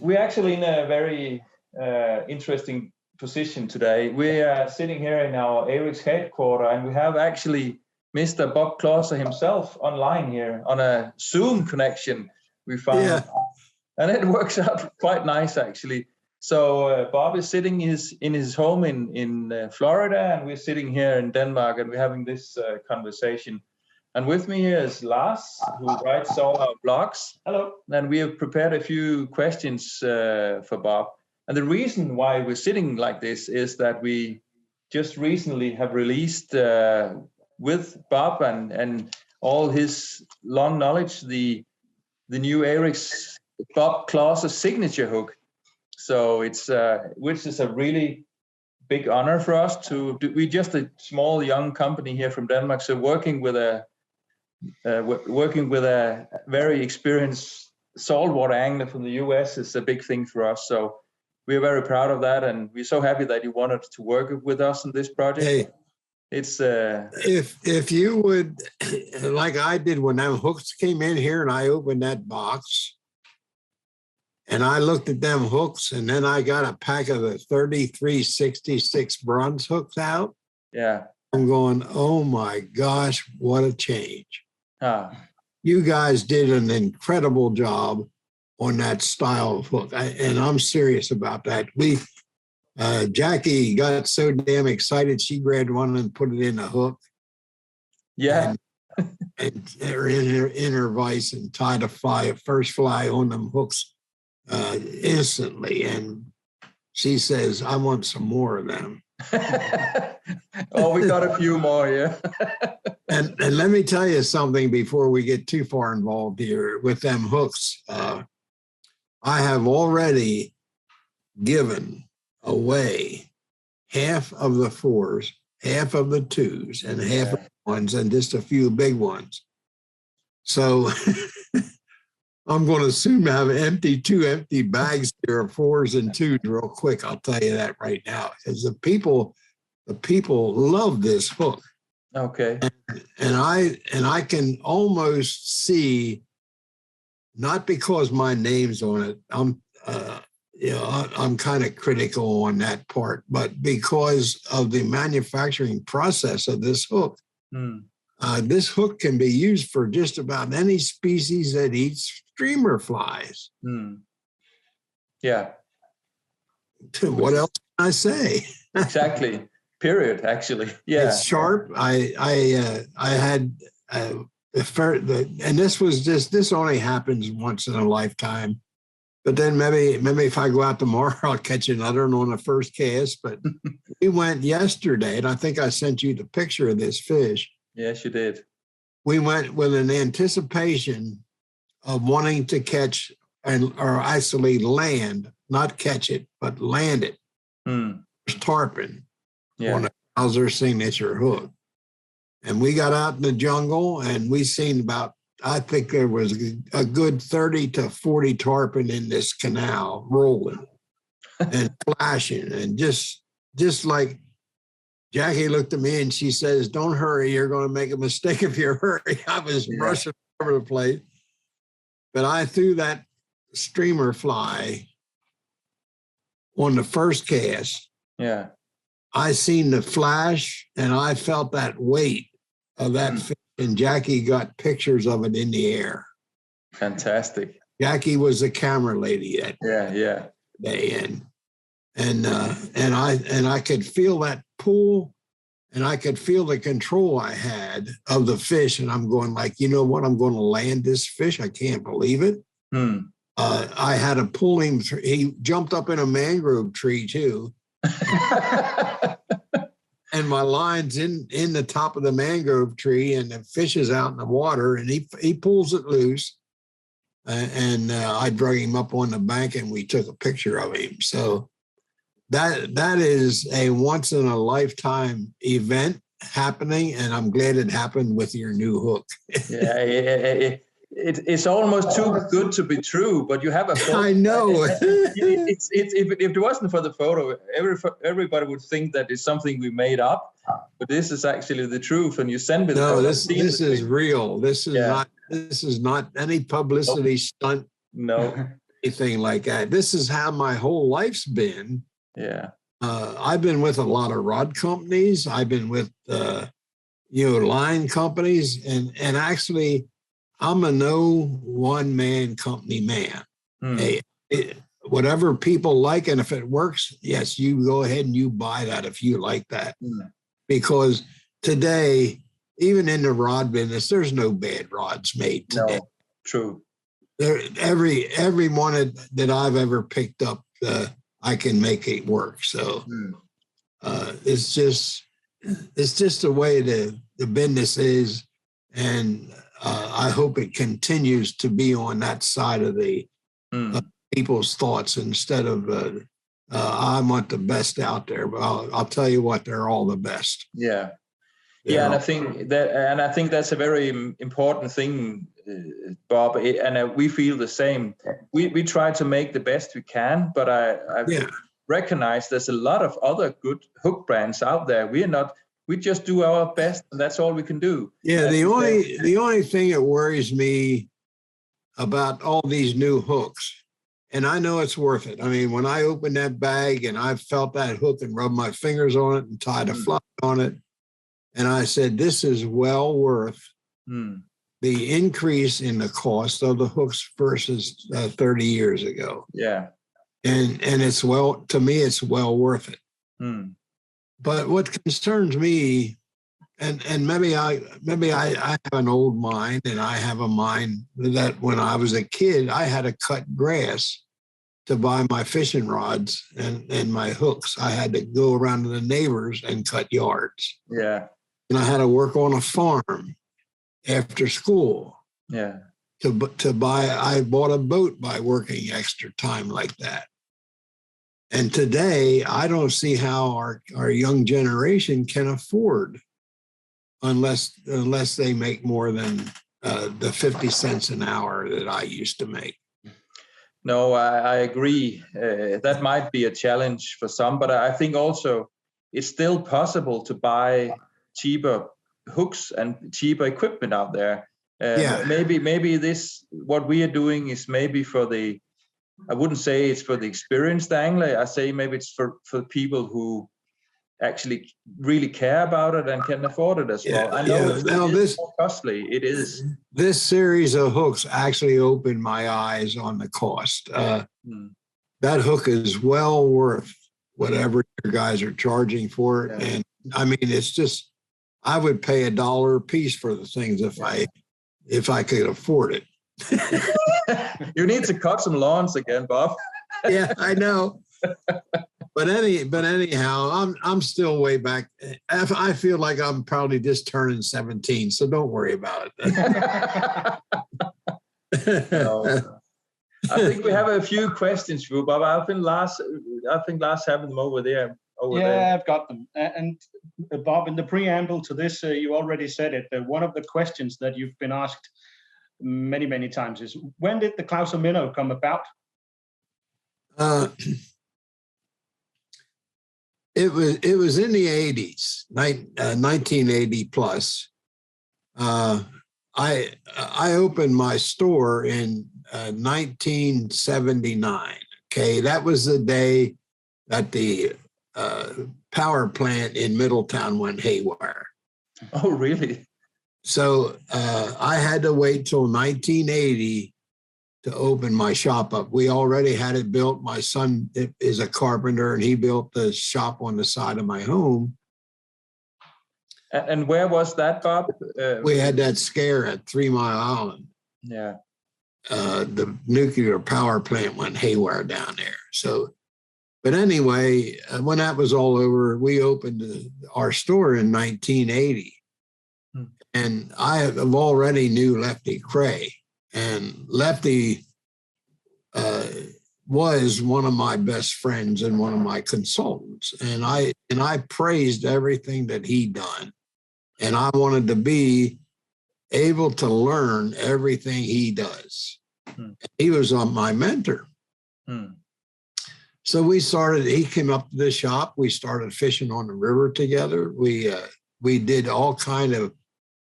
We're actually in a very interesting position today. We are sitting here in our Ahrex headquarters, and we have actually Mr. Bob Clouser himself online here on a Zoom connection we found. And it works out quite nice, actually. So Bob is sitting in his home in Florida, and we're sitting here in Denmark, and we're having this conversation. And with me here is Lars, who writes all our blogs. Hello. And we have prepared a few questions for Bob. And the reason why we're sitting like this is that we just recently have released with Bob and all his long knowledge, the new Ahrex Bob Clouser signature hook. So it's which is a really big honor for us to do. We're just a small young company here from Denmark, so working with a very experienced saltwater angler from the US is a big thing for us. So we're very proud of that, and we're so happy that you wanted to work with us in this project. Hey, it's if you would, like I did when them hooks came in here, and I opened that box, and I looked at them hooks, and then I got a pack of the 3366 bronze hooks out. Yeah, I'm going, oh my gosh, what a change! You guys did an incredible job on that style of hook, and I'm serious about that. Jackie got so damn excited, she grabbed one and put it in a hook. Yeah. And in her vise and tied a first fly on them hooks instantly. And she says, I want some more of them. Oh, we got a few more, yeah. and let me tell you something before we get too far involved here with them hooks. I have already given away half of the 4s, half of the 2s, and half of the 1s, and just a few big ones. So I'm going to soon have two empty bags here of 4s and 2s real quick. I'll tell you that right now, because the people love this hook. Okay. And I can almost see, not because my name's on it, I'm kind of critical on that part, but because of the manufacturing process of this hook. This hook can be used for just about any species that eats streamer flies. Yeah. What else can I say? Exactly. Period. Actually, yeah. It's sharp. I had and this only happens once in a lifetime. But then maybe if I go out tomorrow, I'll catch another one on the first cast. But we went yesterday, and I think I sent you the picture of this fish. Yes, you did. We went with an anticipation of wanting to catch or actually land, not catch it, but land it. Tarpon on a Clouser signature hook. And we got out in the jungle, and we seen about, I think there was a good 30 to 40 tarpon in this canal rolling and flashing. And just like Jackie looked at me and she says, don't hurry, you're going to make a mistake if you hurry. I was rushing over the place. But I threw that streamer fly on the first cast. Yeah. I seen the flash, and I felt that weight of that fish, and Jackie got pictures of it in the air. Fantastic. Jackie was the camera lady that day, and I could feel that pull, and I could feel the control I had of the fish, and I'm going like, you know what? I'm going to land this fish. I can't believe it. I had to pull him through. He jumped up in a mangrove tree too. And my line's in the top of the mangrove tree, and the fish is out in the water, and he pulls it loose. And I drug him up on the bank, and we took a picture of him. So that is a once in a lifetime event happening, and I'm glad it happened with your new hook. It's almost too good to be true, but you have a photo. I know. If it wasn't for the photo, everybody would think that it's something we made up. But this is actually the truth, and you send me the photo. This is real. This is not any publicity stunt. No. anything like that. This is how my whole life's been. Yeah. I've been with a lot of rod companies. I've been with, line companies. And actually, I'm a no one-man company man. Hey, whatever people like, and if it works, yes, you go ahead and you buy that if you like that. Because today, even in the rod business, there's no bad rods made today. No, true. Every one that I've ever picked up, I can make it work. So it's just the way the business is, and I hope it continues to be on that side of the people's thoughts instead of I want the best out there. But I'll tell you what, they're all the best. Yeah. Yeah, and I think that's a very important thing, Bob. And we feel the same. We try to make the best we can, but I recognize there's a lot of other good hook brands out there. We just do our best, and that's all we can do. Yeah, the only thing that worries me about all these new hooks, and I know it's worth it. I mean, when I opened that bag and I felt that hook and rubbed my fingers on it and tied a fly on it, and I said, this is well worth the increase in the cost of the hooks versus 30 years ago. Yeah. And it's to me, it's well worth it. But what concerns me, and maybe I have an old mind, and I have a mind that when I was a kid, I had to cut grass to buy my fishing rods and my hooks. I had to go around to the neighbors and cut yards. Yeah. And I had to work on a farm after school. Yeah. I bought a boat by working extra time like that. And today, I don't see how our young generation can afford unless they make more than the 50 cents an hour that I used to make. No, I agree. That might be a challenge for some, but I think also it's still possible to buy cheaper hooks and cheaper equipment out there. Maybe what we are doing is maybe I wouldn't say it's for the experienced angler. I say maybe it's for people who actually really care about it and can afford it as well. I know it's more costly. It is. This series of hooks actually opened my eyes on the cost. That hook is well worth whatever your guys are charging for it. Yeah. And I mean, it's just, I would pay $1 a piece for the things if I could afford it. You need to cut some lawns again, Bob. Yeah, I know. But anyhow, I'm still way back. I feel like I'm probably just turning 17, so don't worry about it. No. I think we have a few questions for you, Bob. I think Lars having them over there. I've got them. And Bob, in the preamble to this, you already said it. One of the questions that you've been asked many, many times is, when did the Clouser minnow come about? It was in the 80s, 1980 plus. I opened my store in 1979. Okay, that was the day that the power plant in Middletown went haywire. Oh, really? So I had to wait till 1980 to open my shop up. We already had it built. My son is a carpenter, and he built the shop on the side of my home. And where was that, Bob? We had that scare at 3 Mile Island. Yeah. The nuclear power plant went haywire down there. So, but anyway, when that was all over, we opened our store in 1980. And I have already knew Lefty Kreh, and Lefty was one of my best friends and one of my consultants. And I praised everything that he'd done. And I wanted to be able to learn everything he does. He was my mentor. So he came up to the shop. We started fishing on the river together. We did all kind of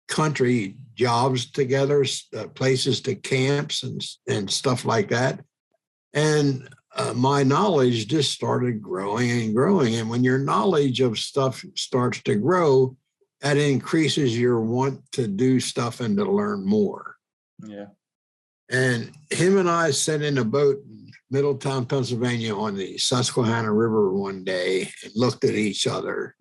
country jobs together, places to camps and stuff like that. And my knowledge just started growing and growing. And when your knowledge of stuff starts to grow, that increases your want to do stuff and to learn more. Yeah. And him and I sat in a boat in Middletown, Pennsylvania on the Susquehanna River one day and looked at each other.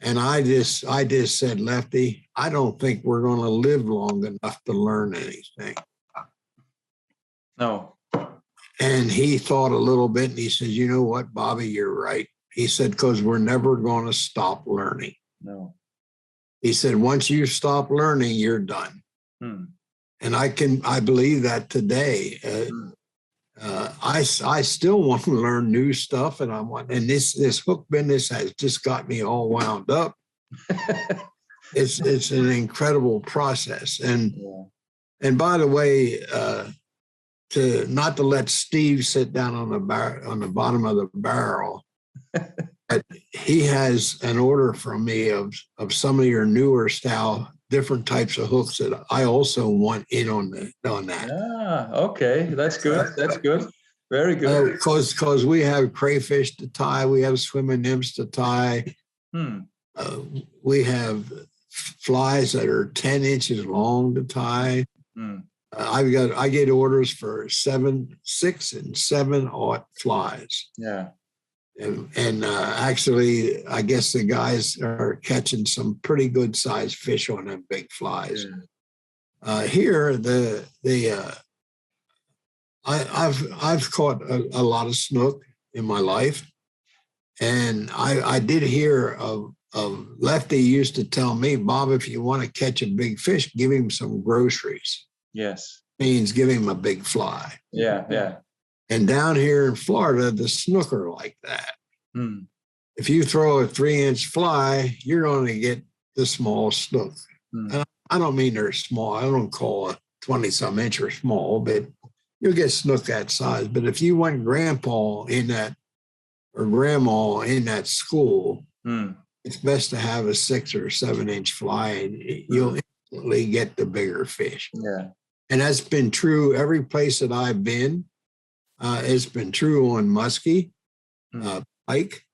And I just said, Lefty, I don't think we're going to live long enough to learn anything. No. And he thought a little bit and he said, you know what, Bobby, you're right. He said, because we're never going to stop learning. No. He said, once you stop learning, you're done. And I believe that today. I still want to learn new stuff, and this hook business has just got me all wound up. It's an incredible process. And by the way, not to let Steve sit down on the bottom of the barrel, but he has an order from me of some of your newer style, different types of hooks that I also want in on that. Ah, okay, that's good. That's good. Very good. Because we have crayfish to tie, we have swimming nymphs to tie. We have flies that are 10 inches long to tie. I get orders for 6 and 7/0 flies. Yeah. And actually, I guess the guys are catching some pretty good sized fish on them big flies. Here, I've caught a lot of snook in my life, and I did hear of Lefty used to tell me, Bob, if you want to catch a big fish, give him some groceries. Yes. Means give him a big fly. Yeah, yeah. And down here in Florida, the snook are like that. If you throw a 3-inch fly, you're going to get the small snook. And I don't mean they're small. I don't call a 20-some inch or small, but you'll get snook that size. But if you want grandpa in that or grandma in that school, it's best to have a 6 or 7-inch fly, and you'll instantly get the bigger fish. Yeah. And that's been true every place that I've been. It's been true on muskie, pike.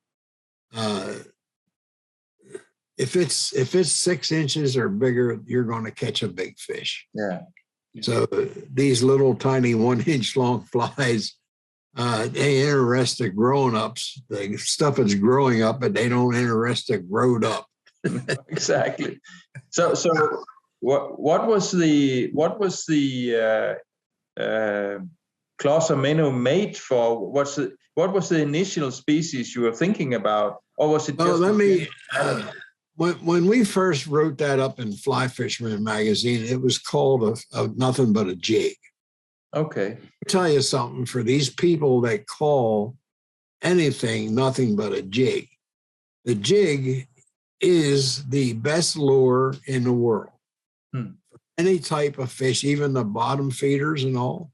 If it's 6 inches or bigger, you're going to catch a big fish. Yeah. So these little tiny 1-inch long flies, they interest the grown-ups. The stuff that's growing up, but they don't interest the growed up. Exactly. So what was the Clouser minnow made for? What was the initial species you were thinking about, or was it just? When we first wrote that up in Fly Fisherman magazine, it was called a nothing but a jig. Okay. I'll tell you something, for these people that call anything nothing but a jig, the jig is the best lure in the world. Any type of fish, even the bottom feeders and all.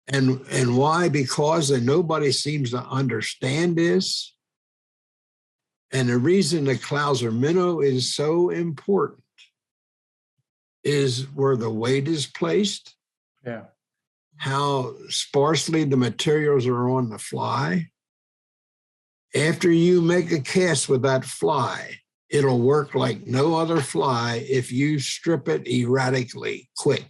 And why? Because nobody seems to understand this. And the reason the Clouser minnow is so important is where the weight is placed. Yeah. How sparsely the materials are on the fly. After you make a cast with that fly, it'll work like no other fly if you strip it erratically, quick.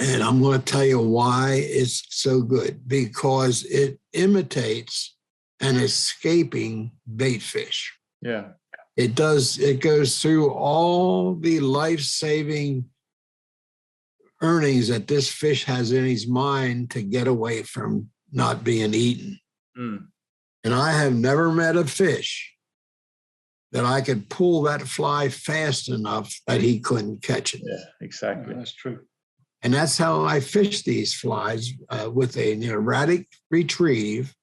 And I'm going to tell you why it's so good. Because it imitates an escaping bait fish. Yeah. It does. It goes through all the life-saving earnings that this fish has in his mind to get away from not being eaten. And I have never met a fish that I could pull that fly fast enough that he couldn't catch it. Yeah, exactly. That's true. And that's how I fish these flies, with an erratic retrieve.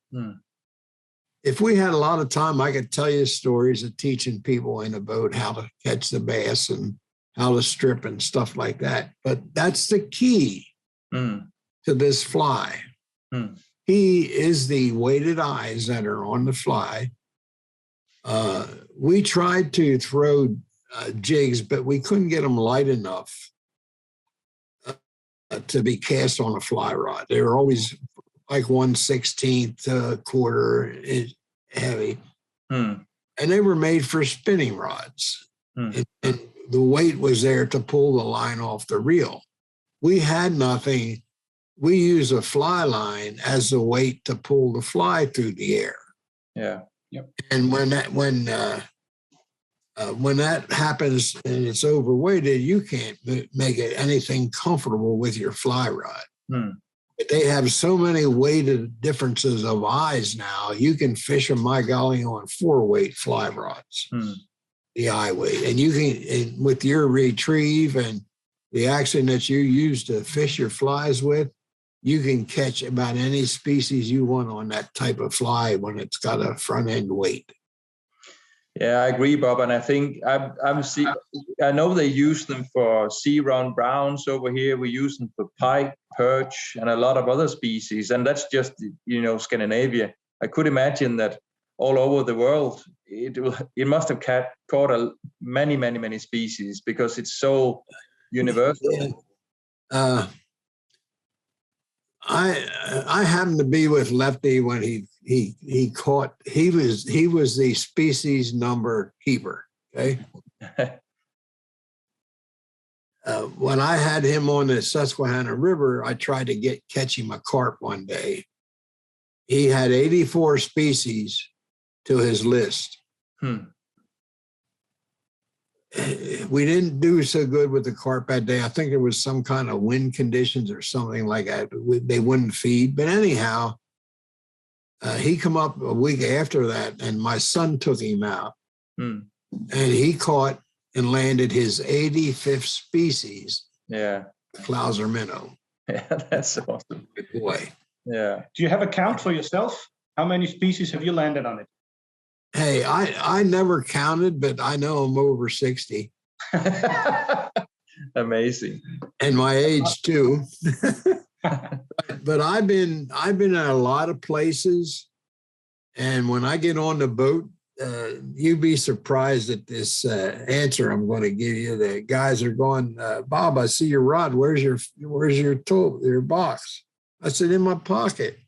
If we had a lot of time, I could tell you stories of teaching people in a boat how to catch the bass and how to strip and stuff like that. But that's the key to this fly. He is the weighted eyes that are on the fly. We tried to throw jigs, but we couldn't get them light enough to be cast on a fly rod. They were always like 1/16 quarter heavy. And they were made for spinning rods. And the weight was there to pull the line off the reel. We had nothing. We use a fly line as the weight to pull the fly through the air. Yeah. Yep. And when that happens and it's overweighted, you can't make it anything comfortable with your fly rod. But they have so many weighted differences of eyes now. You can fish them, my golly, on 4-weight fly rods, the eye weight, and you can, and with your retrieve and the action that you use to fish your flies with, you can catch about any species you want on that type of fly when it's got a front end weight. Yeah, I agree, Bob. And I think I know they use them for sea-round browns over here. We use them for pike, perch, and a lot of other species. And that's just, Scandinavia. I could imagine that all over the world, it must have caught many, many, many species because it's so universal. Yeah. I happened to be with Lefty when he caught. He was the species number keeper. Okay. When I had him on the Susquehanna River, I tried to catch him a carp one day. He had 84 species to his list. We didn't do so good with the carp that day. I think there was some kind of wind conditions or something like that. They wouldn't feed. But anyhow, he come up a week after that, and my son took him out. And he caught and landed his 85th species. Yeah. Clouser minnow. Yeah, that's awesome. Good boy. Yeah. Do you have a count for yourself? How many species have you landed on it? Hey, I never counted, but I know I'm over 60. Amazing. And my age too. But I've been in a lot of places, and when I get on the boat, you'd be surprised at this answer I'm going to give you. The guys are going, Bob, I see your rod. Where's your box? I said, in my pocket.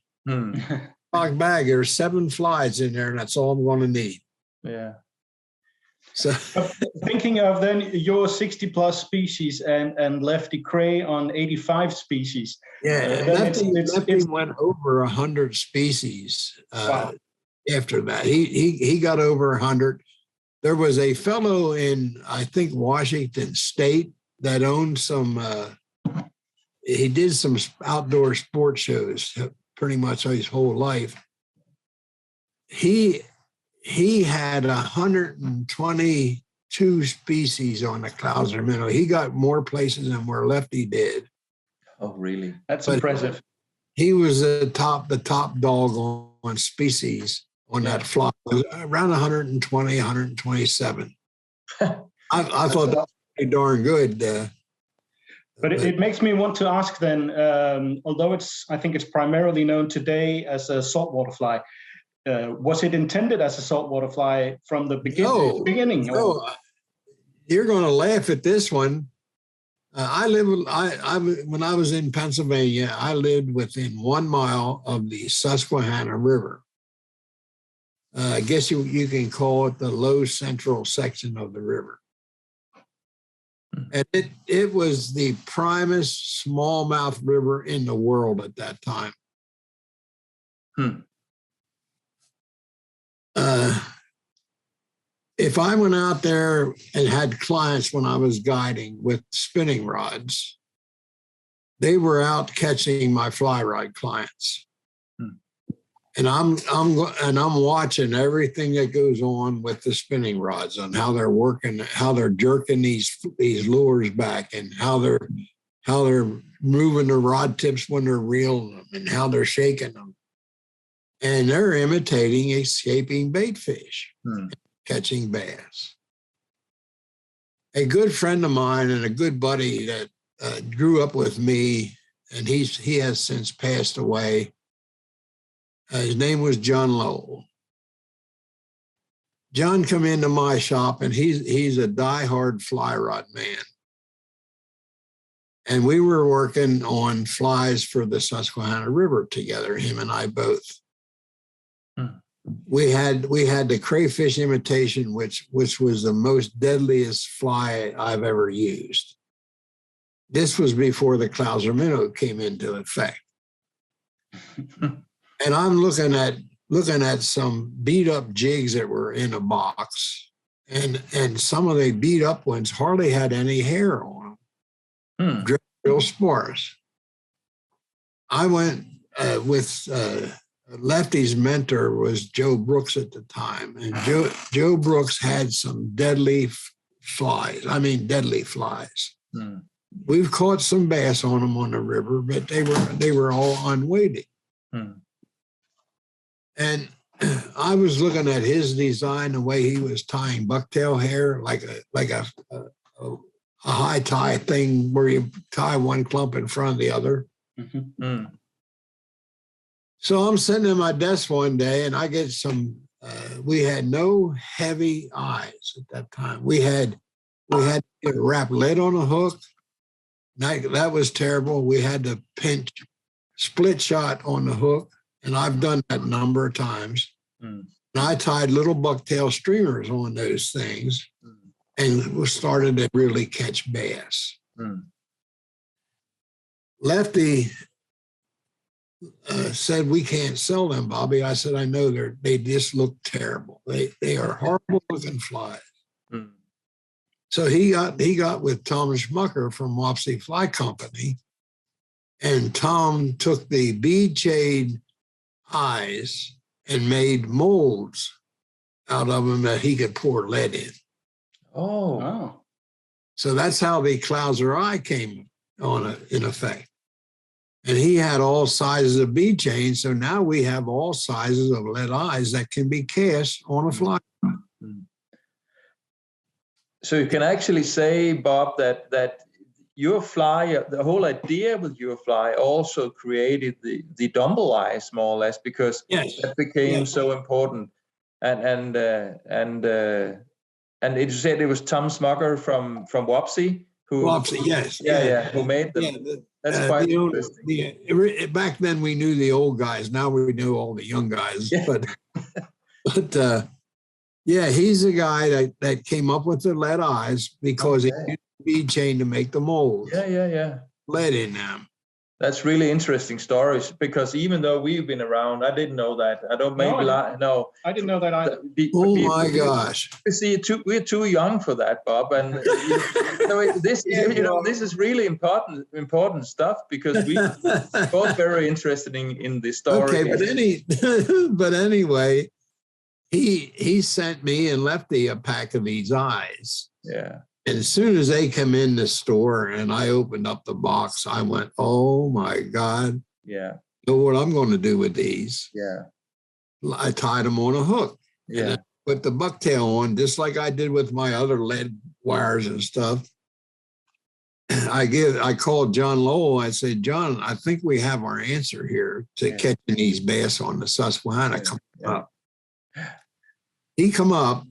Bag. There's 7 flies in there, and that's all I'm going to need. Yeah. So thinking of then your 60+ species and Lefty Kreh on 85 species. Yeah, Lefty went over 100 species. Wow. After that, he got over 100. There was a fellow in, I think, Washington State that owned some. He did some outdoor sports shows pretty much his whole life. He had 122 species on the Clouser minnow. He got more places than where Lefty did. Oh, really? That's impressive. He was the top dog on species on that fly. Around 120, 127. I thought that was pretty darn good. But it makes me want to ask then, although I think it's primarily known today as a saltwater fly, was it intended as a saltwater fly from the beginning? No, you're going to laugh at this one. When I was in Pennsylvania, I lived within 1 mile of the Susquehanna River. I guess you can call it the low central section of the river. And it was the primest smallmouth river in the world at that time. If I went out there and had clients when I was guiding with spinning rods, they were out catching my fly rod clients. And I'm watching everything that goes on with the spinning rods and how they're working, how they're jerking these lures back, and how they're moving the rod tips when they're reeling them, and how they're shaking them. And they're imitating escaping bait fish, catching bass. A good friend of mine and a good buddy that grew up with me, and he has since passed away. His name was John Lowell. John come into my shop, and he's a diehard fly rod man. And we were working on flies for the Susquehanna River together, him and I both. We had the crayfish imitation, which was the most deadliest fly I've ever used. This was before the Clouser minnow came into effect. And I'm looking at some beat up jigs that were in a box, and some of the beat up ones hardly had any hair on them. Real sparse. I went with Lefty's mentor was Joe Brooks at the time, and Joe Brooks had some deadly flies. I mean, deadly flies. We've caught some bass on them on the river, but they were all unweighted. And I was looking at his design, the way he was tying bucktail hair, like a high tie thing where you tie one clump in front of the other. So I'm sitting at my desk one day, and I get some. We had no heavy eyes at that time. We had to get a wrap lead on a hook. That was terrible. We had to pinch split shot on the hook, and I've done that a number of times. And I tied little bucktail streamers on those things, and started to really catch bass. Lefty said, "We can't sell them, Bobby." I said, "I know they just look terrible. They are horrible looking flies." So he got with Tom Schmucker from Wapsie Fly Company, and Tom took the bead shade eyes and made molds out of them that he could pour lead in. Oh. So that's how the Clouser eye came in effect. And he had all sizes of bead chains. So now we have all sizes of lead eyes that can be cast on a fly. So you can actually say, Bob, that your fly, the whole idea with your fly also created the dumble eyes, more or less, because that became so important. And you said it was Tom Schmucker from Wapsie who who made them. That's quite interesting. Back then we knew the old guys. Now we know all the young guys. But he's the guy that came up with the lead eyes because he used the bead chain to make the molds. Lead in them. That's really interesting stories, because even though we've been around, I didn't know that. I didn't know that either. My gosh! You see, we're too young for that, Bob. And this is really important stuff, because we both very interested in this story. Okay, but anyway, he sent me and Lefty a pack of these eyes. Yeah. And as soon as they come in the store and I opened up the box, I went, "Oh my God. Yeah. You know what I'm going to do with these?" Yeah. I tied them on a hook. Yeah. And I put the bucktail on, just like I did with my other lead wires and stuff. I called John Lowell. I said, "John, I think we have our answer here to catching these bass on the Susquehanna coming up." He come up,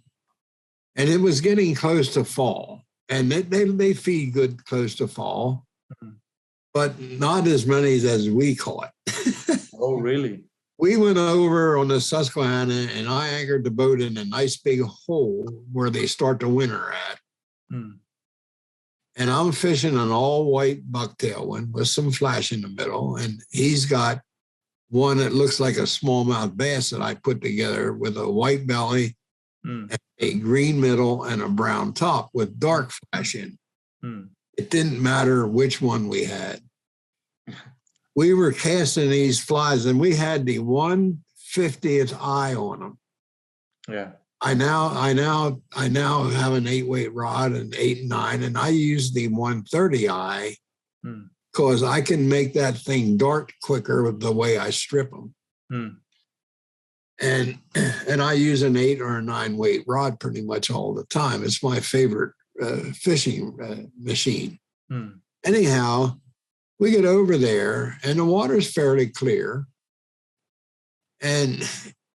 and it was getting close to fall. And they feed good close to fall, but not as many as we caught. Oh, really? We went over on the Susquehanna, and I anchored the boat in a nice big hole where they start the winter at. And I'm fishing an all-white bucktail one with some flash in the middle, and he's got one that looks like a smallmouth bass that I put together with a white belly, a green middle, and a brown top with dark flash in. It didn't matter which one we had. We were casting these flies, and we had the 1/50th eye on them. Yeah. I now have an 8-weight rod, an 8 and 9, and I use the 1/30 eye because I can make that thing dart quicker with the way I strip them. And I use an 8 or a 9 weight rod pretty much all the time. It's my favorite fishing machine. Anyhow, we get over there, and the water's fairly clear. And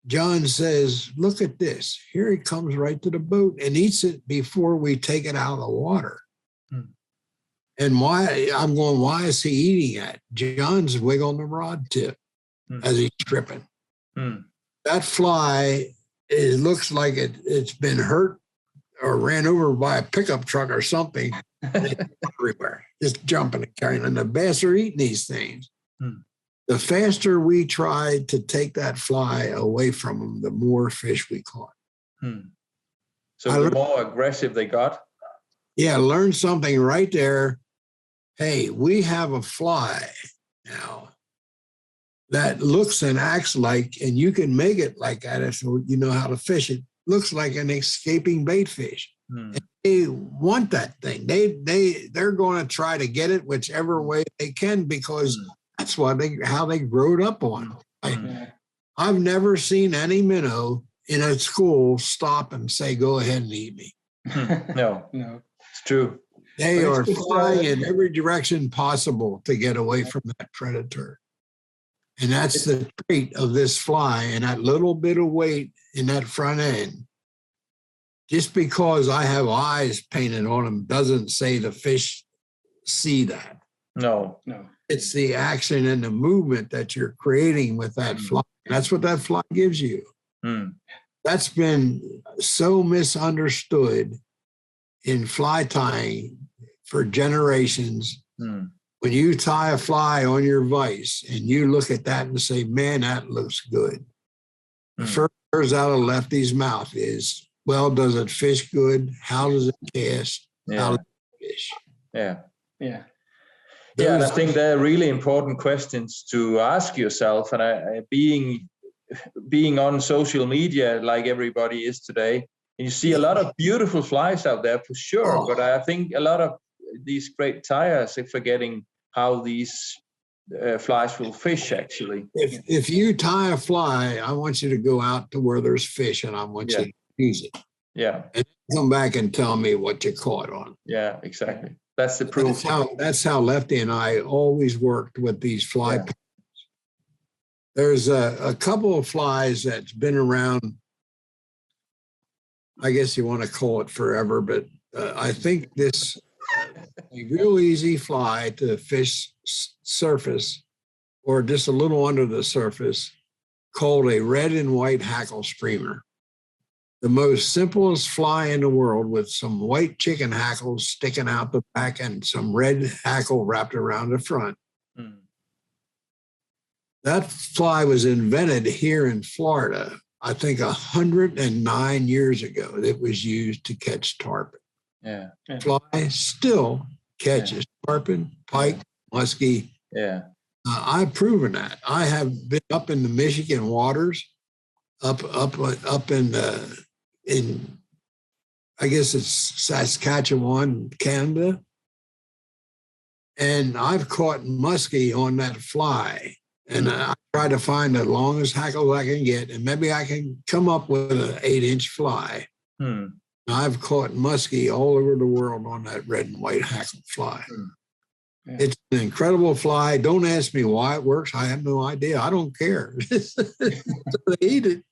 John says, "Look at this. Here he comes right to the boat and eats it before we take it out of the water." And why is he eating that? John's wiggling the rod tip as he's tripping. That fly, it looks like it's been hurt or ran over by a pickup truck or something. Everywhere, just jumping and carrying. And the bass are eating these things. The faster we tried to take that fly away from them, the more fish we caught. So the more aggressive they got? Yeah, learn something right there. Hey, we have a fly now that looks and acts like, and you can make it like that if you know how to fish it, looks like an escaping bait fish. And they want that thing. They're going to try to get it whichever way they can because that's how they growed up on it. I've never seen any minnow in a school stop and say, "Go ahead and eat me." No, it's true. They are flying in every direction possible to get away from that predator. And that's the trait of this fly, and that little bit of weight in that front end. Just because I have eyes painted on them doesn't say the fish see that. No. It's the action and the movement that you're creating with that fly. That's what that fly gives you. That's been so misunderstood in fly tying for generations. When you tie a fly on your vise and you look at that and say, "Man, that looks good." The first words out of Lefty's mouth is, "Well, does it fish good? How does it cast? How does it fish?" Yeah, and I think they're really important questions to ask yourself. And being on social media like everybody is today, and you see a lot of beautiful flies out there for sure. But I think a lot of these great tyers are forgetting how these flies will fish, actually. If you tie a fly, I want you to go out to where there's fish, and I want you to use it. And come back and tell me what you caught on. Yeah, exactly. That's the proof. That's how Lefty and I always worked with these fly patterns. There's a couple of flies that's been around, I guess you want to call it forever, but I think this a real easy fly to fish surface or just a little under the surface called a red and white hackle streamer. The most simplest fly in the world with some white chicken hackles sticking out the back and some red hackle wrapped around the front. That fly was invented here in Florida, I think 109 years ago. It was used to catch tarpon. Fly still catches tarpon, pike, muskie. I've proven that. I have been up in the Michigan waters, up in I guess it's Saskatchewan, Canada, and I've caught muskie on that fly. And I try to find the longest hackle I can get, and maybe I can come up with an 8-inch fly. I've caught muskie all over the world on that red and white hackle fly. It's an incredible fly. Don't ask me why it works. I have no idea. I don't care. They eat it.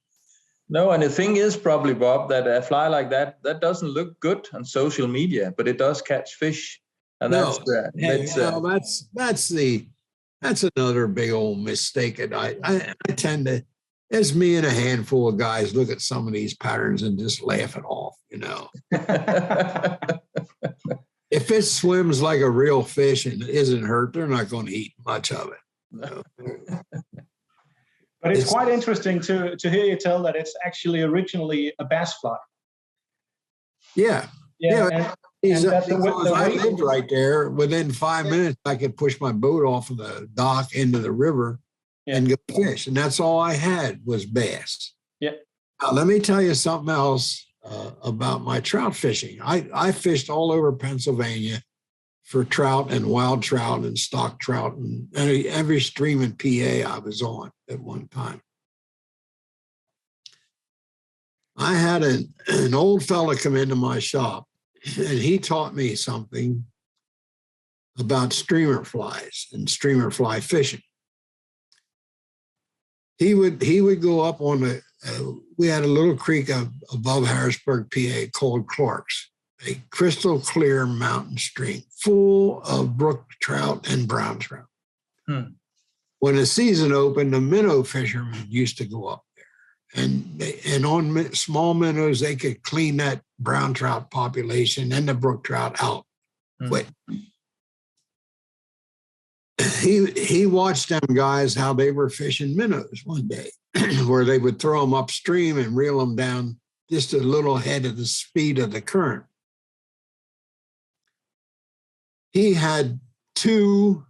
No, and the thing is probably, Bob, that a fly like that doesn't look good on social media, but it does catch fish. And that's another big old mistake. And I tend to, as me and a handful of guys look at some of these patterns and just laugh it off, you know. If it swims like a real fish and isn't hurt, they're not going to eat much of it. No. But it's quite interesting to hear you tell that it's actually originally a bass fly. I lived right there. Within 5 minutes, I could push my boat off of the dock into the river and go fish. And that's all I had was bass. Now, let me tell you something else about my trout fishing. I fished all over Pennsylvania for trout and wild trout and stock trout and every stream in PA I was on at one time. I had an old fella come into my shop, and he taught me something about streamer flies and streamer fly fishing. He would go up on we had a little creek above Harrisburg, PA called Clark's. a crystal clear mountain stream full of brook trout and brown trout. When the season opened, the minnow fishermen used to go up there. And on small minnows, they could clean that brown trout population and the brook trout out quick. He watched them guys, how they were fishing minnows one day, where they would throw them upstream and reel them down just a little ahead of the speed of the current. He had 2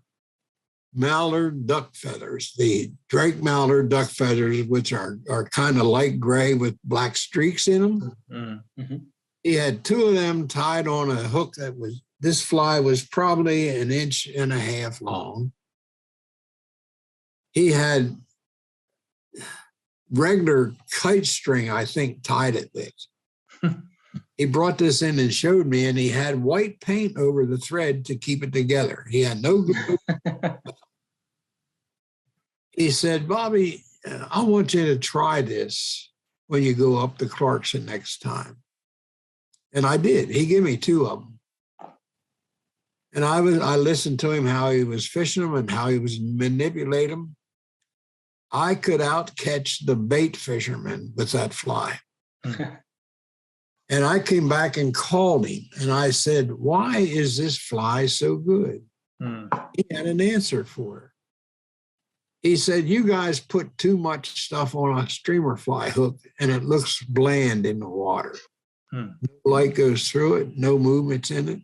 mallard duck feathers, the Drake mallard duck feathers, which are kind of light gray with black streaks in them. He had 2 of them tied on a hook this fly was probably 1.5 inches long. He had regular kite string, I think, tied it with. He brought this in and showed me, and he had white paint over the thread to keep it together. He had no glue. He said, Bobby, I want you to try this when you go up to Clarkson next time. And I did. He gave me 2 of them. And I listened to him, how he was fishing them and how he was manipulating them. I could outcatch the bait fisherman with that fly. And I came back and called him, and I said, why is this fly so good? He had an answer for it. He said, you guys put too much stuff on a streamer fly hook, and it looks bland in the water. No light goes through it, no movements in it.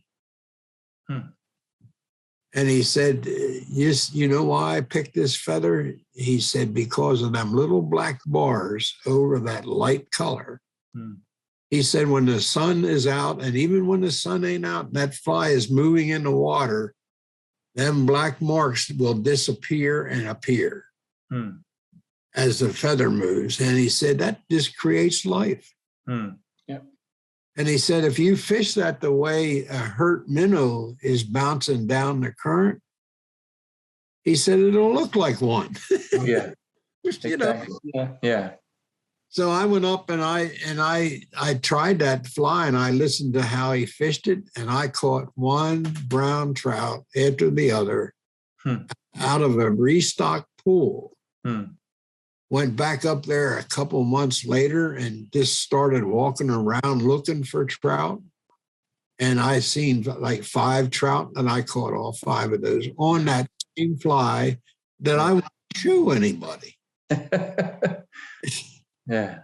And he said, yes, you know why I picked this feather? He said, because of them little black bars over that light color. He said, when the sun is out, and even when the sun ain't out, that fly is moving in the water, them black marks will disappear and appear as the feather moves. And he said, that just creates life. And he said, if you fish that the way a hurt minnow is bouncing down the current, he said, it'll look like one. Yeah. You know? Yeah. So I went up and I tried that fly, and I listened to how he fished it, and I caught 1 brown trout after the other out of a restocked pool. Went back up there a couple months later and just started walking around looking for trout. And I seen like 5 trout, and I caught all 5 of those on that same fly that I wouldn't show anybody. Yeah.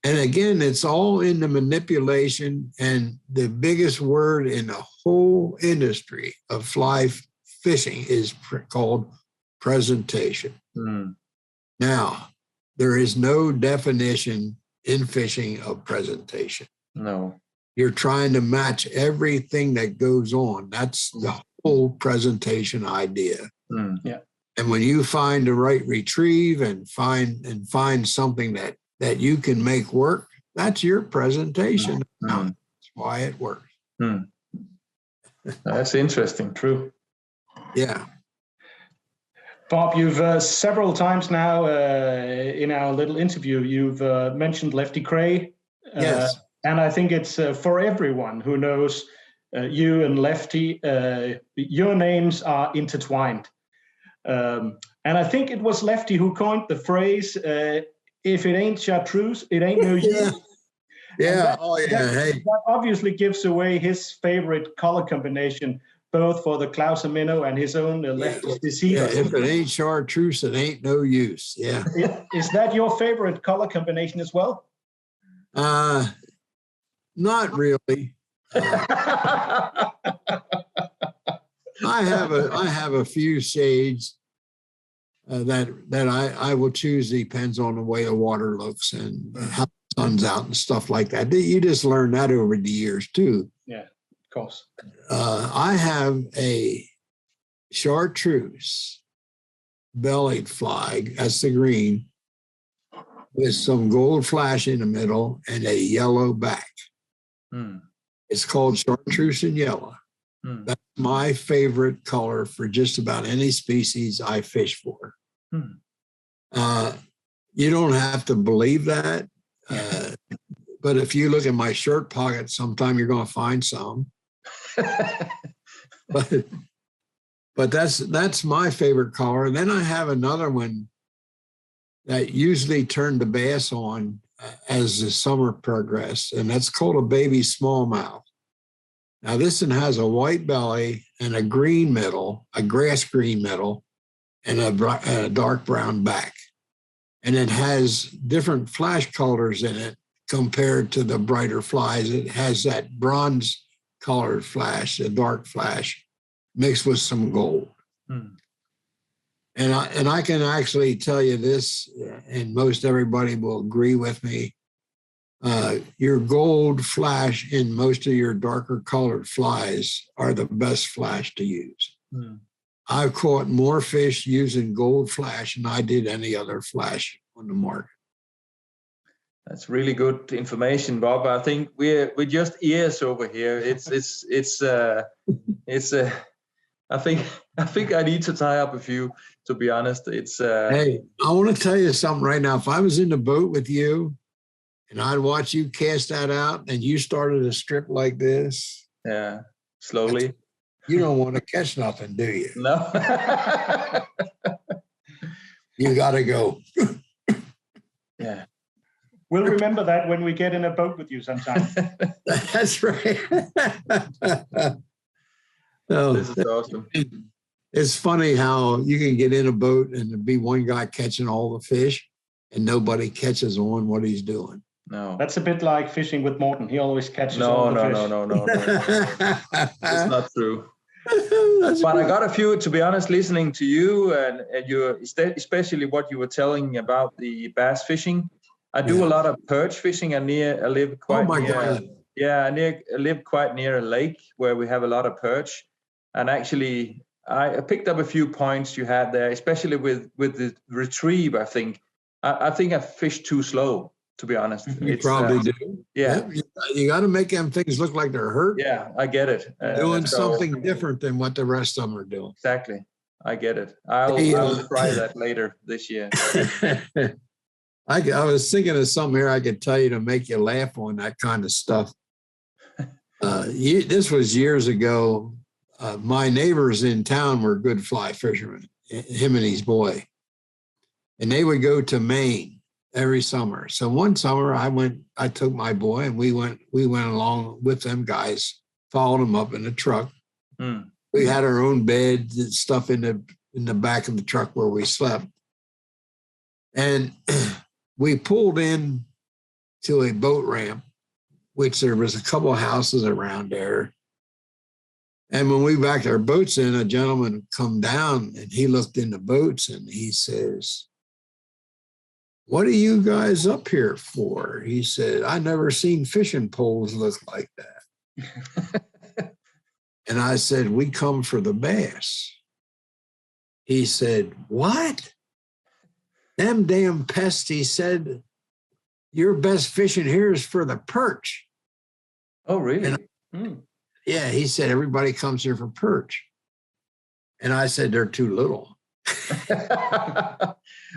And again, it's all in the manipulation. And the biggest word in the whole industry of fly fishing is called presentation. Now, there is no definition in fishing of presentation. No. You're trying to match everything that goes on. That's the whole presentation idea. Yeah. And when you find the right retrieve and find something that you can make work, that's your presentation. That's why it works. That's interesting. True. Yeah. Bob, you've several times now in our little interview, you've mentioned Lefty Kreh. Yes. And I think it's for everyone who knows you and Lefty, your names are intertwined. And I think it was Lefty who coined the phrase, if it ain't chartreuse, it ain't no use. Yeah. That obviously gives away his favorite color combination, both for the Clouser minnow and his own Lefty deceiver. Yeah, if it ain't chartreuse, it ain't no use. Yeah. Is that your favorite color combination as well? Not really. I have a few shades that I will choose. Depends on the way the water looks and how the sun's out and stuff like that. You just learn that over the years too. Yeah, of course. I have a chartreuse bellied fly, that's the green, with some gold flash in the middle and a yellow back. It's called chartreuse and yellow. That's my favorite color for just about any species I fish for. You don't have to believe that. but if you look in my shirt pocket, sometime you're going to find some. But that's my favorite color. And then I have another one that usually turned the bass on as the summer progressed, and that's called a baby smallmouth. Now this one has a white belly and a green middle, a grass green middle, and a dark brown back. And it has different flash colors in it compared to the brighter flies. It has that bronze colored flash, a dark flash, mixed with some gold. And I can actually tell you this, and most everybody will agree with me. Your gold flash in most of your darker colored flies are the best flash to use. I've caught more fish using gold flash than I did any other flash on the market. That's really good information, Bob. I think we're just ears over here. I think I need to tie up a few, to be honest. Hey, I want to tell you something right now. If I was in the boat with you and I'd watch you cast that out and you started a strip like this. Yeah, slowly. You don't want to catch nothing, do you? No. You got to go. Yeah. We'll remember that when we get in a boat with you sometime. That's right. Oh, this is awesome. It's funny how you can get in a boat and there be one guy catching all the fish and nobody catches on what he's doing. No. That's a bit like fishing with Morten. He always catches all the fish. No. It's not true. But I got a few, to be honest, listening to you and you, especially what you were telling about the bass fishing. I do a lot of perch fishing. I live quite near. Yeah, I live quite near a lake where we have a lot of perch. And actually, I picked up a few points you had there, especially with the retrieve. I think I fished too slow, to be honest. You probably do. Yeah. You got to make them things look like they're hurt. Yeah, I get it. Doing something different than what the rest of them are doing. Exactly. I get it. I'll try that later this year. I was thinking of something here I could tell you to make you laugh on that kind of stuff. This was years ago. My neighbors in town were good fly fishermen, him and his boy. And they would go to Maine every summer. So one summer I took my boy and we went along with them guys, followed them up in the truck. We had our own beds and stuff in the back of the truck where we slept. And we pulled in to a boat ramp, which there was a couple of houses around there. And when we backed our boats in, a gentleman come down and he looked in the boats and he says, "What are you guys up here for?" He said, "I never seen fishing poles look like that." And I said, "We come for the bass." He said, "What? Them damn pests," he said, "your best fishing here is for the perch." Oh, really? Yeah, he said, "Everybody comes here for perch." And I said, "They're too little."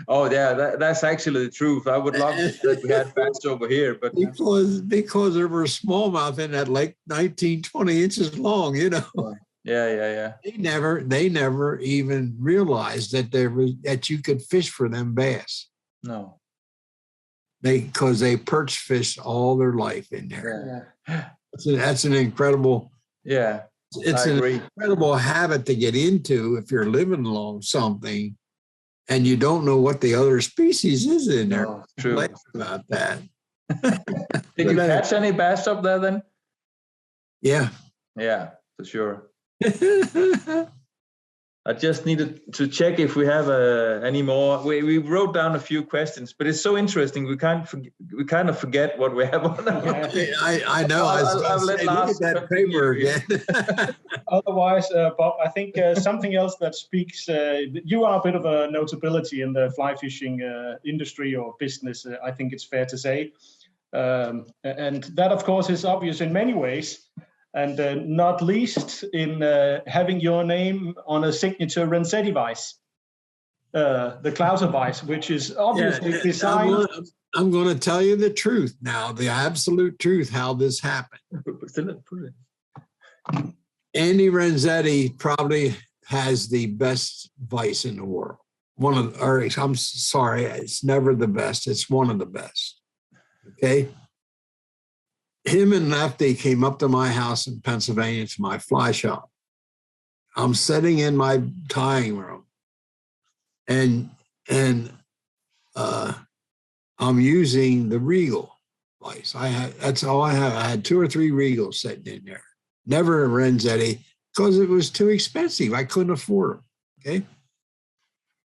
Oh, yeah, that's actually the truth. I would love that we had bass over here, but because there were smallmouth in that lake 19, 20 inches long, you know. Yeah. They never even realized that you could fish for them bass. No. Because they perch fished all their life in there. Yeah. That's an incredible. Yeah. It's an incredible habit to get into if you're living along something and you don't know what the other species is in there. No, true. About that. Did you catch any bass up there then? Yeah. Yeah, for sure. I just needed to check if we have any more. We wrote down a few questions, but it's so interesting. We kind of forget what we have on. I know. I'll look at that paper again. Otherwise, Bob, I think something else that speaks. You are a bit of a notability in the fly fishing industry or business. I think it's fair to say, and that, of course, is obvious in many ways. And not least in having your name on a signature Renset device. the Clouser vise, which is obviously designed. I'm going to tell you the truth now, the absolute truth, how this happened. Andy Renzetti probably has the best vise in the world. I'm sorry, it's never the best. It's one of the best. Okay. Him and Lefty came up to my house in Pennsylvania to my fly shop. I'm sitting in my tying room and I'm using the Regal vise. That's all I have. I had 2 or 3 Regals sitting in there. Never a Renzetti because it was too expensive. I couldn't afford them. Okay.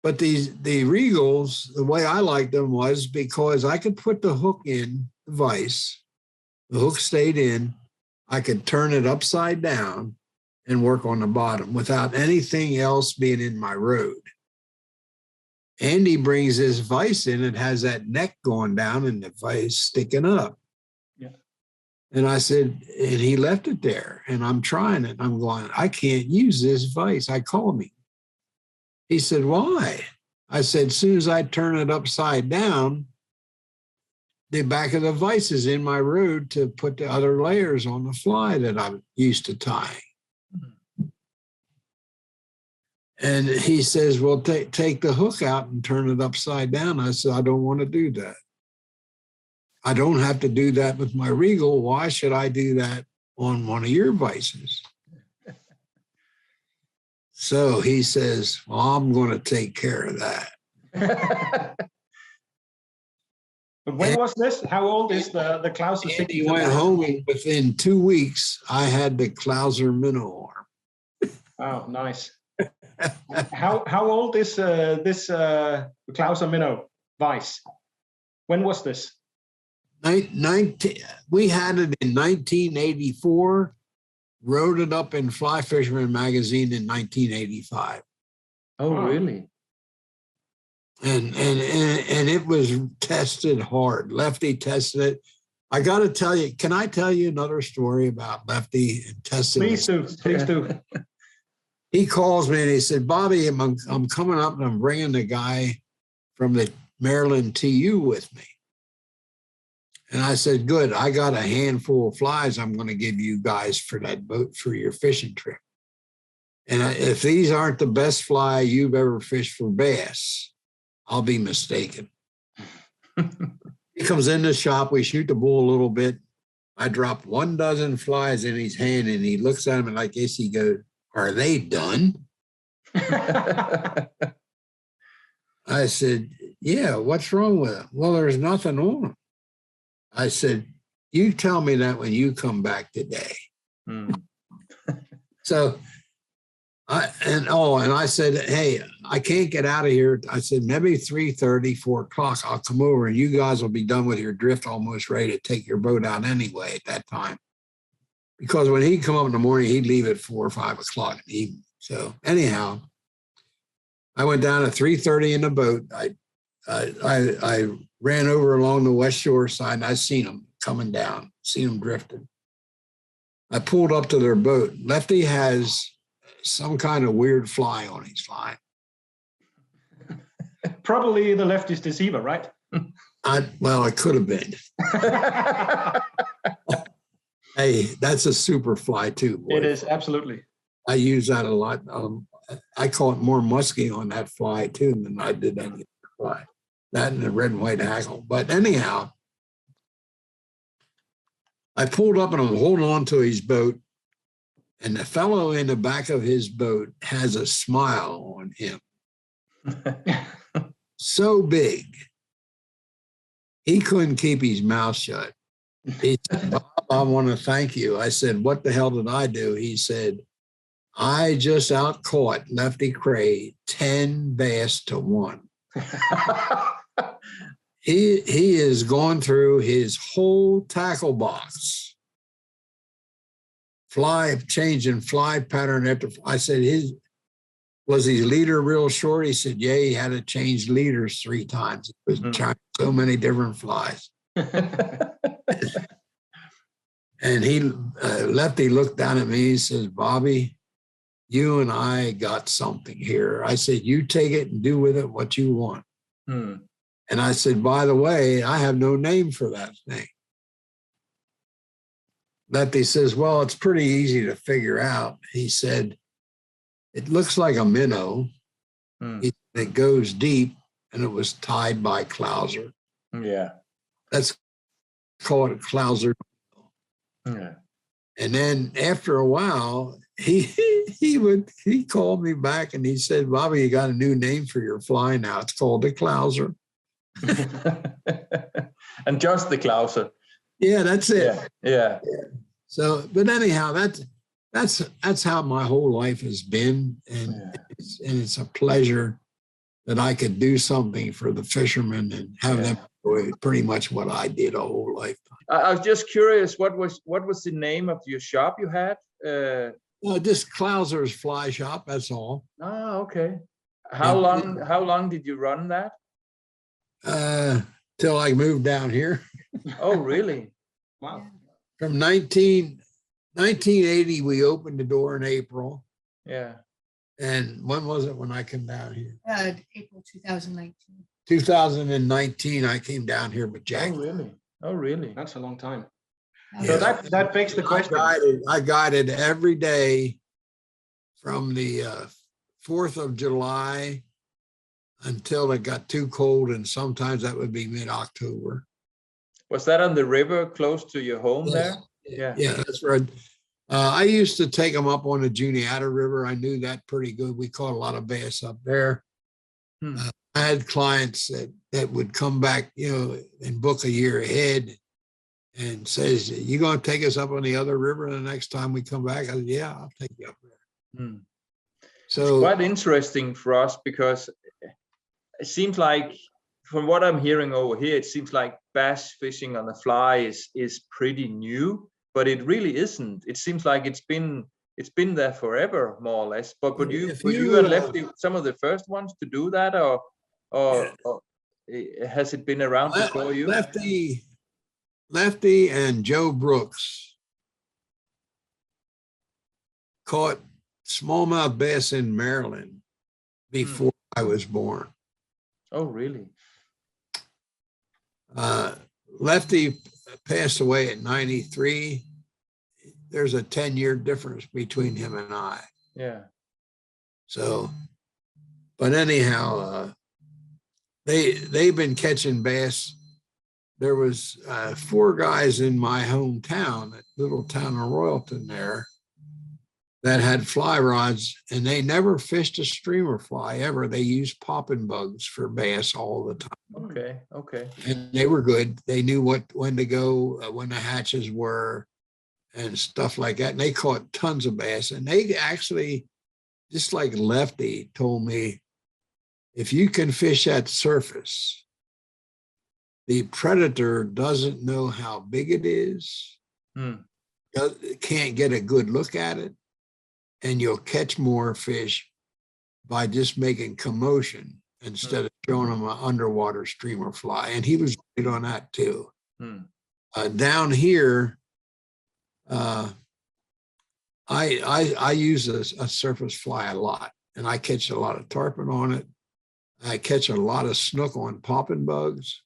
But the Regals, the way I liked them was because I could put the hook in the vise. The hook stayed in. I could turn it upside down and work on the bottom without anything else being in my road. Andy brings this vise in, it has that neck going down and the vise sticking up. Yeah. And I said, and he left it there and I'm trying it. I'm going, I can't use this vise. I called him. He said, why? I said, as soon as I turn it upside down, the back of the vise is in my road to put the other layers on the fly that I'm used to tying. And he says, well, take the hook out and turn it upside down. I said, I don't want to do that. I don't have to do that with my Regal. Why should I do that on one of your vices? So he says, well, I'm going to take care of that. When was this? How old is the Clouser? He went home and within 2 weeks, I had the Clouser minnow arm. Oh, nice. How old is this Clouser minnow vise? When was this? We had it in 1984, wrote it up in Fly Fisherman magazine in 1985. Oh, really? And it was tested hard. Lefty tested it. I got to tell you, can I tell you another story about Lefty and testing? Please do. He calls me and he said, Bobby, I'm coming up and I'm bringing the guy from the Maryland TU with me. And I said, good, I got a handful of flies I'm going to give you guys for that boat for your fishing trip. And if these aren't the best fly you've ever fished for bass, I'll be mistaken. He comes in the shop, we shoot the bull a little bit. I drop 12 flies in his hand and he looks at him like this, he goes, are they done? I said, yeah, what's wrong with them? Well, there's nothing on them. I said, you tell me that when you come back today. So, I said, hey, I can't get out of here. I said, maybe 3:30, 4 o'clock, I'll come over and you guys will be done with your drift, almost ready to take your boat out anyway at that time. Because when he'd come up in the morning, he'd leave at 4 or 5 o'clock in the evening. So anyhow, I went down at 3:30 in the boat. I ran over along the West Shore side and I seen them coming down, seen them drifting. I pulled up to their boat. Lefty has some kind of weird fly on his line. Probably the Lefty's deceiver, right? Well, it could have been. Hey, that's a super fly too, boy. It is, absolutely. I use that a lot. I caught more muskie on that fly too than I did any other fly. That and the red and white hackle. But anyhow, I pulled up and I'm holding on to his boat. And the fellow in the back of his boat has a smile on him. So big. He couldn't keep his mouth shut. He said, Bob, I want to thank you. I said, what the hell did I do? He said, I just outcaught Lefty Kreh 10 bass to 1. He is going through his whole tackle box. Changing fly pattern after. I said, was his leader real short? He said, yeah, he had to change leaders 3 times. He was trying so many different flies. And Lefty looked down at me. He says, Bobby, you and I got something here. I said, you take it and do with it what you want. And I said, by the way, I have no name for that thing. Lefty says, well, it's pretty easy to figure out. He said, it looks like a minnow. It goes deep, and it was tied by Clouser. Yeah. Let's call it Clouser. Yeah. And then after a while, he called me back and he said, Bobby, you got a new name for your fly now. It's called the Clouser. And just the Clouser. Yeah, that's it. Yeah. So, but anyhow, that's how my whole life has been, and it's a pleasure that I could do something for the fishermen and have them enjoy pretty much what I did a whole lifetime. I was just curious, what was the name of your shop you had? Just Clouser's Fly Shop. That's all. Ah, okay. How long did you run that? Till I moved down here. Oh, really? Wow. From 1980, we opened the door in April. Yeah. And when was it when I came down here? April 2019. 2019, I came down here with Jack. Oh, really? Oh, really? That's a long time. Yeah. So that begs the question. I guided every day from the 4th of July until it got too cold, and sometimes that would be mid-October. Was that on the river close to your home there? Yeah, that's right. I used to take them up on the Juniata River. I knew that pretty good. We caught a lot of bass up there. I had clients that would come back, and book a year ahead and says, you going to take us up on the other river the next time we come back? I said, yeah, I'll take you up there. So it's quite interesting for us, because it seems like, from what I'm hearing over here, it seems like bass fishing on the fly is pretty new, but it really isn't. It seems like it's been there forever, more or less. But were you and Lefty some of the first ones to do that, or has it been around before you? Lefty and Joe Brooks caught smallmouth bass in Maryland before I was born. Oh, really? Lefty passed away at 93. There's a 10-year difference between him and I. Yeah. So, but anyhow, they've been catching bass. There was 4 guys in my hometown, that little town of Royalton there, that had fly rods, and they never fished a streamer fly ever. They used popping bugs for bass all the time. Okay. And they were good. They knew when to go, when the hatches were, and stuff like that. And they caught tons of bass. And they actually, just like Lefty told me, if you can fish at surface, the predator doesn't know how big it is, can't get a good look at it, and you'll catch more fish by just making commotion instead of showing them an underwater streamer fly. And he was right on that too. Down here, I use a surface fly a lot, and I catch a lot of tarpon on it. I catch a lot of snook on popping bugs.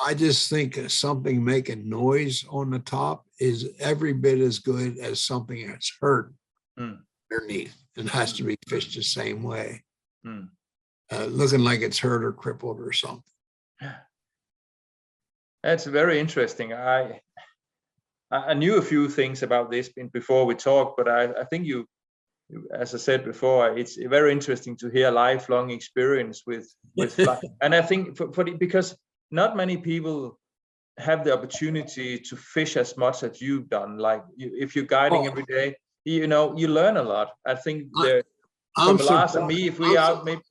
I just think something making noise on the top is every bit as good as something that's hurt underneath, and has to be fished the same way, looking like it's hurt or crippled or something. That's very interesting. I knew a few things about this before we talked, but I think you, as I said before, it's very interesting to hear lifelong experience with fly. And I think because not many people have the opportunity to fish as much as you've done. Like if you're guiding every day, you learn a lot. I think from Lars and me, if we out maybe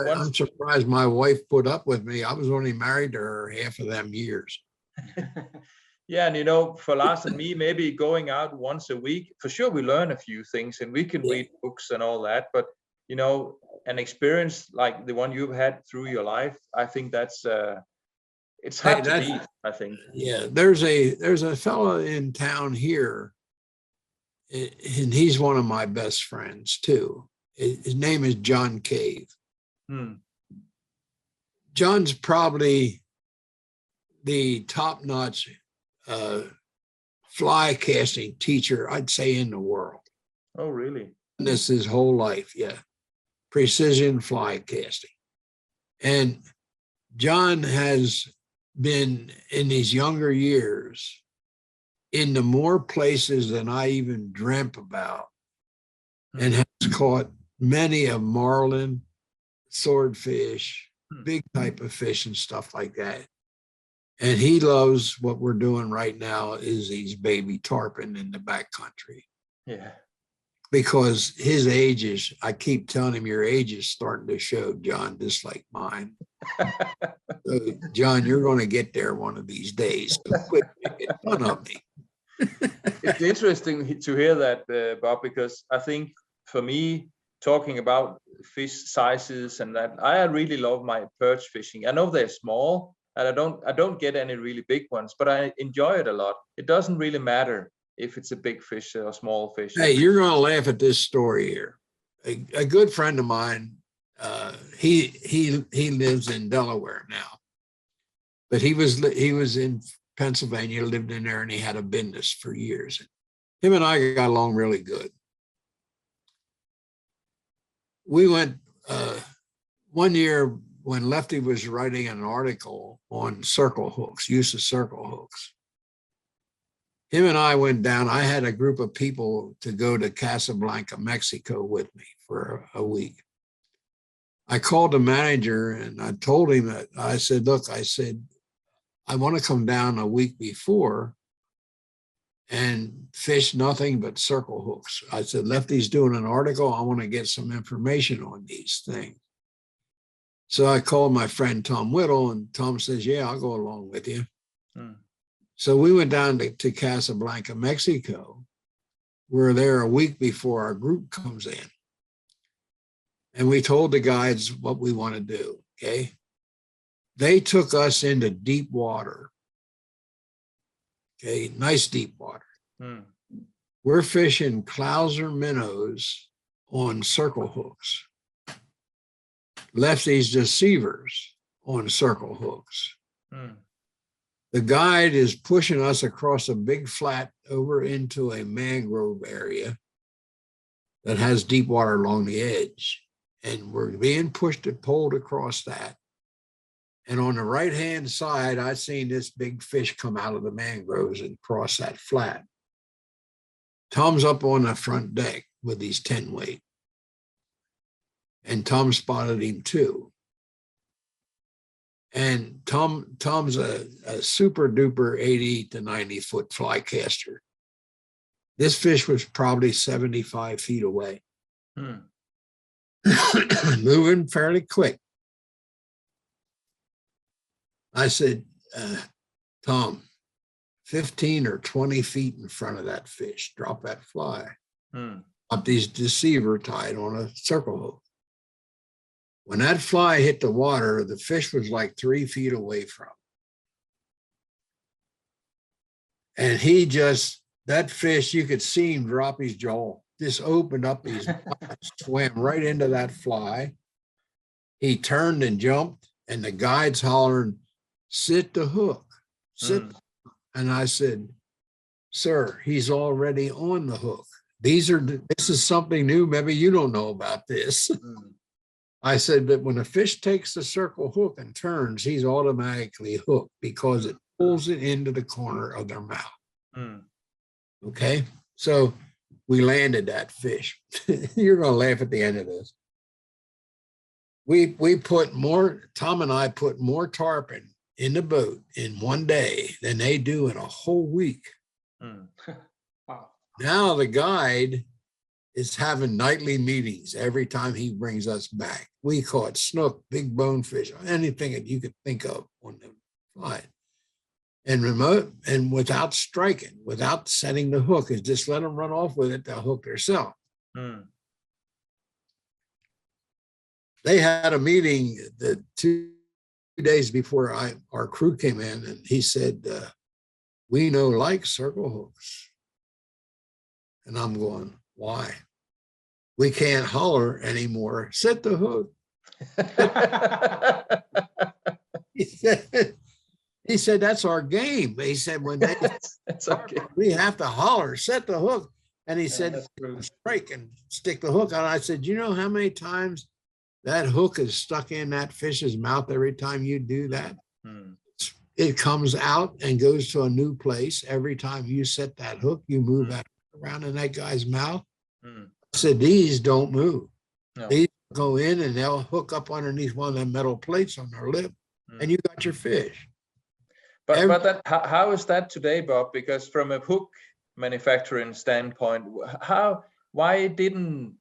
I'm surprised my wife put up with me. I was only married to her half of them years. Yeah, and for Lars and me, maybe going out once a week, for sure we learn a few things, and we can read books and all that. But an experience like the one you've had through your life, I think that's it's hard to beat, I think. Yeah, there's a fellow in town here. and he's one of my best friends too. His name is John Cave. John's probably the top-notch fly casting teacher, I'd say, in the world. Oh, really? This his whole life, yeah. Precision fly casting. And John has been, in these younger years, into more places than I even dreamt about, and has caught many a marlin, swordfish, big type of fish and stuff like that. And he loves what we're doing right now is these baby tarpon in the backcountry. Yeah. Because his age is, I keep telling him, your age is starting to show, John, just like mine. So, John, you're going to get there one of these days. So quit making fun of me. It's interesting to hear that, Bob, because I think for me, talking about fish sizes and that, I really love my perch fishing. I know they're small, and I don't get any really big ones, but I enjoy it a lot. It doesn't really matter if it's a big fish or a small fish. Hey, you're going to laugh at this story here. A good friend of mine, he lives in Delaware now, but he was in Pennsylvania, lived in there, and he had a business for years. Him and I got along really good. We went one year when Lefty was writing an article on circle hooks, use of circle hooks. Him and I went down. I had a group of people to go to Casablanca, Mexico with me for a week. I called the manager and I told him that, I said, look, I want to come down a week before and fish nothing but circle hooks. I said, Lefty's doing an article. I want to get some information on these things. So I called my friend Tom Whittle, and Tom says, yeah, I'll go along with you. So we went down to Casablanca, Mexico. We're there a week before our group comes in. And we told the guides what we want to do, okay? They took us into deep water. Okay, nice deep water. We're fishing Clouser minnows on circle hooks. Lefty's deceivers on circle hooks. The guide is pushing us across a big flat over into a mangrove area that has deep water along the edge. And we're being pushed and pulled across that. And on the right-hand side, I seen this big fish come out of the mangroves and cross that flat. Tom's up on the front deck with his 10 weight. And Tom spotted him too. And Tom's a super duper 80 to 90 foot fly caster. This fish was probably 75 feet away. Moving fairly quick. I said, Tom, 15 or 20 feet in front of that fish, drop that fly. Up these deceiver tied on a circle hook. When that fly hit the water, the fish was like 3 feet away from. And that fish, you could see him drop his jaw, just opened up his mouth, swam right into that fly. He turned and jumped, and the guide's hollering, sit the hook, sit. And I said, sir, he's already on the hook. This is something new. Maybe you don't know about this. I said that when a fish takes the circle hook and turns, he's automatically hooked because it pulls it into the corner of their mouth. Okay, so we landed that fish. You're going to laugh at the end of this. Tom and I put more tarpon in the boat in one day than they do in a whole week. Wow. Now the guide is having nightly meetings every time he brings us back. We caught snook, big bonefish, anything that you could think of on the fly. And without striking, without setting the hook, is just let them run off with it, they'll hook themselves. They had a meeting the 2 days before our crew came in, and he said, we like circle hooks. And I'm going, why? We can't holler anymore. Set the hook. He said, that's our game. He said, when they That's okay. we have to holler, set the hook. And he said, that's true. strike and stick the hook on. I said, you know how many times that hook is stuck in that fish's mouth every time you do that? It comes out and goes to a new place. Every time you set that hook, you move that around in that guy's mouth. I said, these don't move. No. These go in and they'll hook up underneath one of them metal plates on their lip, and you got your fish. But that, how is that today, Bob? Because from a hook manufacturing standpoint, why didn't,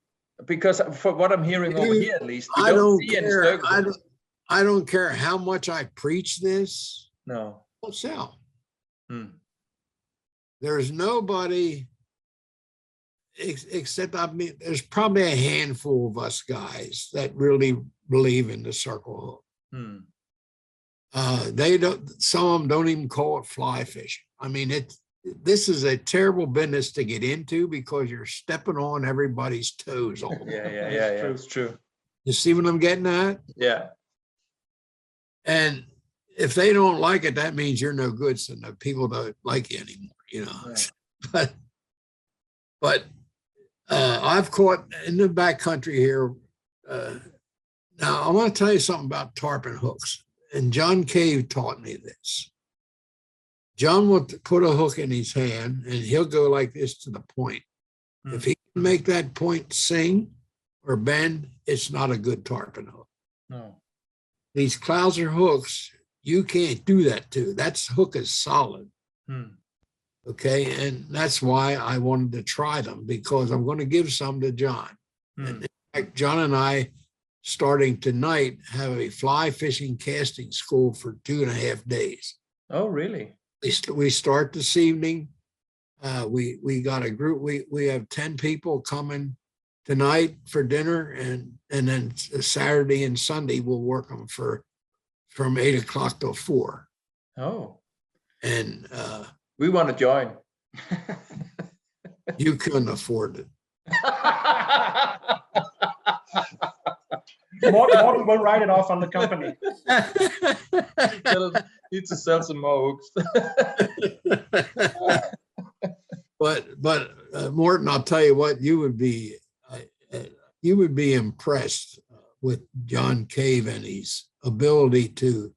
because for what I'm hearing over here at least, we don't see any circles. I don't care how much I preach this. No. Don't sell. There's nobody except, I mean, there's probably a handful of us guys that really believe in the circle hook. They don't, some of them don't even call it fly fishing. I mean, this is a terrible business to get into because you're stepping on everybody's toes all the time. Yeah, it's true. You see what I'm getting at? Yeah. And if they don't like it, that means you're no good. So no, people don't like you anymore, you know. Yeah. But I've caught in the backcountry here. Now I want to tell you something about tarpon hooks. And John Cave taught me this. John will put a hook in his hand and he'll go like this to the point. If he can make that point sing or bend, it's not a good tarpon hook. No. These Clouser hooks, you can't do that to. That hook is solid. Okay, and that's why I wanted to try them, because I'm going to give some to John. And in fact, John and I, starting tonight, have a fly fishing casting school for 2.5 days. Oh, really? We start this evening. We got a group. We have 10 people coming tonight for dinner, and then Saturday and Sunday we'll work them from 8 o'clock till 4. Oh. And we want to join. You couldn't afford it. Morten will write it off on the company. Need to sell some more hooks. But Morten, I'll tell you what, you would be impressed with John Cave and his ability to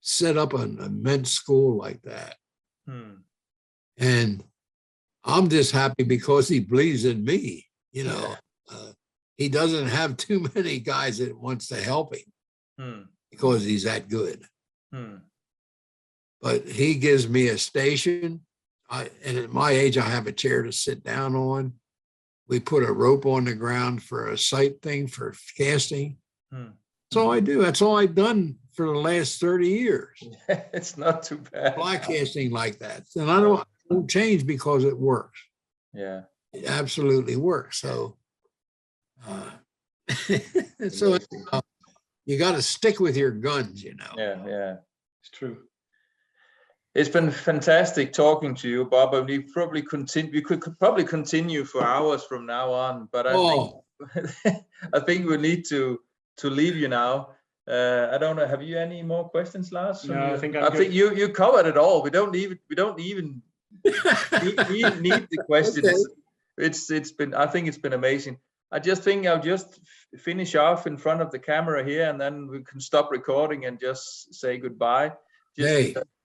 set up an immense school like that. And I'm just happy because he believes in me. You know, he doesn't have too many guys that wants to help him because he's that good. But he gives me a station. And at my age, I have a chair to sit down on. We put a rope on the ground for a sight thing for casting. That's all I do. That's all I've done for the last 30 years. It's not too bad. Fly casting like that. And I don't change because it works. Yeah. It absolutely works. So, you got to stick with your guns, you know. Yeah, it's true. It's been fantastic talking to you, Bob. And we could probably continue for hours from now on, but I think we need to leave you now. I don't know. Have you any more questions, Lars? No, I think you covered it all. We don't even need the questions. Okay. I think it's been amazing. I just think I'll just finish off in front of the camera here, and then we can stop recording and just say goodbye.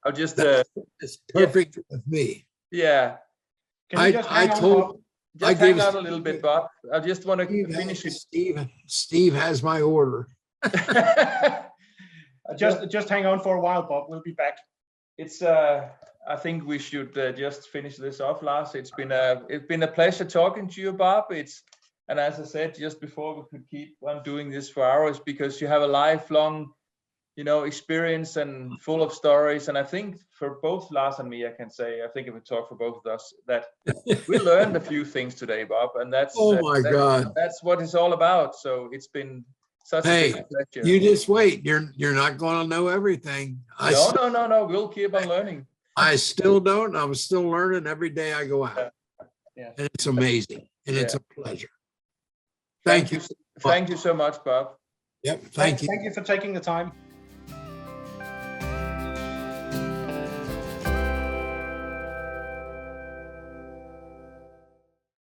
I'll just it's perfect with me. Yeah. Can you just hang out a little bit, Bob. I just want to finish it. Steve has my order. Just hang on for a while, Bob. We'll be back. It's I think we should just finish this off, Lars. It's been a pleasure talking to you, Bob. And as I said just before, we could keep on doing this for hours because you have a lifelong, experience and full of stories. And I think for both Lars and me, I can say, I think if we talk for both of us, that we learned a few things today, Bob. And that's God, that's what it's all about. So it's been such a big pleasure. You just wait. You're not going to know everything. No. We'll keep on learning. I still don't. I'm still learning every day I go out. Yeah. And it's amazing. And it's Yeah. a pleasure. Thank you so much, Bob. Yep. Thank you. Thank you for taking the time.